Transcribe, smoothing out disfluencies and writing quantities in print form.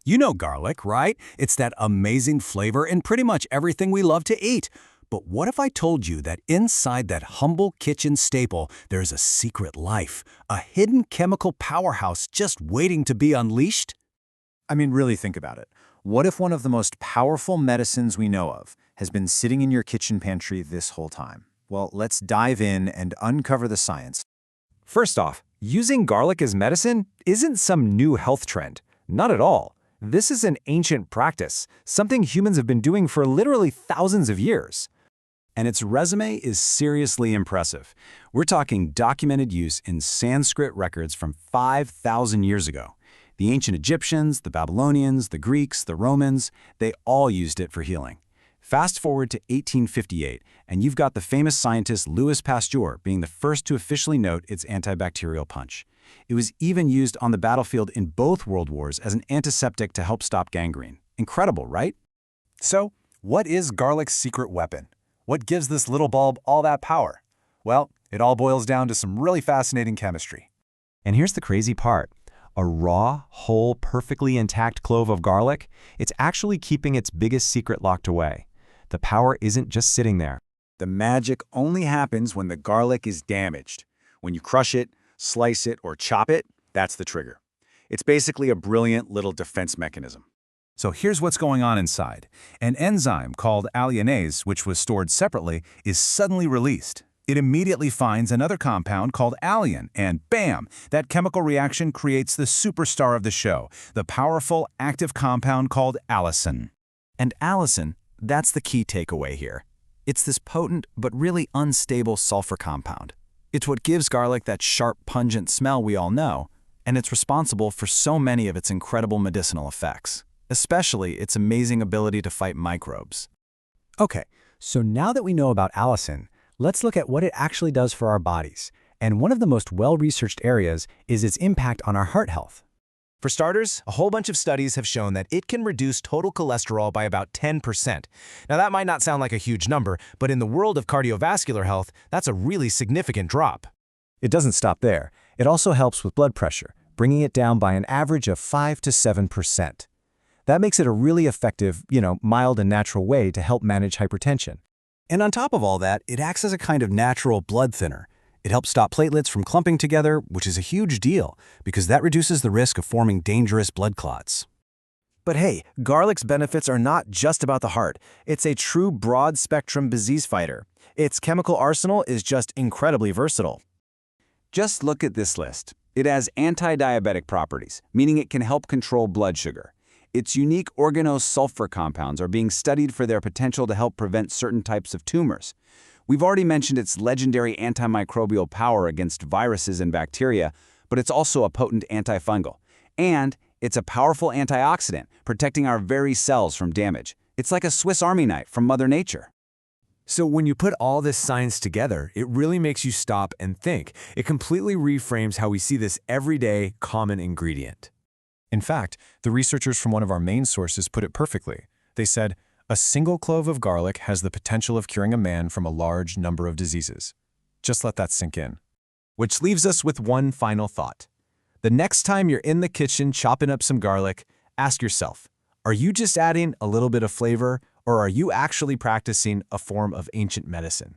You know garlic, right? It's that amazing flavor in pretty much everything we love to eat. But what if I told you that inside that humble kitchen staple, there's a secret life, a hidden chemical powerhouse just waiting to be unleashed? I mean, really think about it. What if one of the most powerful medicines we know of has been sitting in your kitchen pantry this whole time? Well, let's dive in and uncover the science. First off, using garlic as medicine isn't some new health trend. Not at all. This is an ancient practice, something humans have been doing for literally thousands of years. And its resume is seriously impressive. We're talking documented use in Sanskrit records from 5,000 years ago. The ancient Egyptians, the Babylonians, the Greeks, the Romans, they all used it for healing. Fast forward to 1858, and you've got the famous scientist Louis Pasteur being the first to officially note its antibacterial punch. It was even used on the battlefield in both world wars as an antiseptic to help stop gangrene. Incredible, right? So, what is garlic's secret weapon? What gives this little bulb all that power? Well, it all boils down to some really fascinating chemistry. And here's the crazy part. A raw, whole, perfectly intact clove of garlic, it's actually keeping its biggest secret locked away. The power isn't just sitting there. The magic only happens when the garlic is damaged. When you crush it, slice it, or chop it, that's the trigger. It's basically a brilliant little defense mechanism. So here's what's going on inside. An enzyme called alliinase, which was stored separately, is suddenly released. It immediately finds another compound called alliin, and bam! That chemical reaction creates the superstar of the show, the powerful active compound called allicin. And allicin, that's the key takeaway here. It's this potent but really unstable sulfur compound. It's what gives garlic that sharp, pungent smell we all know, and it's responsible for so many of its incredible medicinal effects, especially its amazing ability to fight microbes. Okay, so now that we know about allicin, let's look at what it actually does for our bodies. And one of the most well-researched areas is its impact on our heart health. For starters, a whole bunch of studies have shown that it can reduce total cholesterol by about 10%. Now that might not sound like a huge number, but in the world of cardiovascular health, that's a really significant drop. It doesn't stop there. It also helps with blood pressure, bringing it down by an average of 5 to 7%. That makes it a really effective, mild and natural way to help manage hypertension. And on top of all that, it acts as a kind of natural blood thinner. It helps stop platelets from clumping together, which is a huge deal, because that reduces the risk of forming dangerous blood clots. But hey, garlic's benefits are not just about the heart. It's a true broad-spectrum disease fighter. Its chemical arsenal is just incredibly versatile. Just look at this list. It has anti-diabetic properties, meaning it can help control blood sugar. Its unique organosulfur compounds are being studied for their potential to help prevent certain types of tumors. We've already mentioned its legendary antimicrobial power against viruses and bacteria, but it's also a potent antifungal. And it's a powerful antioxidant, protecting our very cells from damage. It's like a Swiss Army knife from Mother Nature. So when you put all this science together, it really makes you stop and think. It completely reframes how we see this everyday, common ingredient. In fact, the researchers from one of our main sources put it perfectly. They said, a single clove of garlic has the potential of curing a man from a large number of diseases. Just let that sink in. Which leaves us with one final thought. The next time you're in the kitchen chopping up some garlic, ask yourself, are you just adding a little bit of flavor, or are you actually practicing a form of ancient medicine?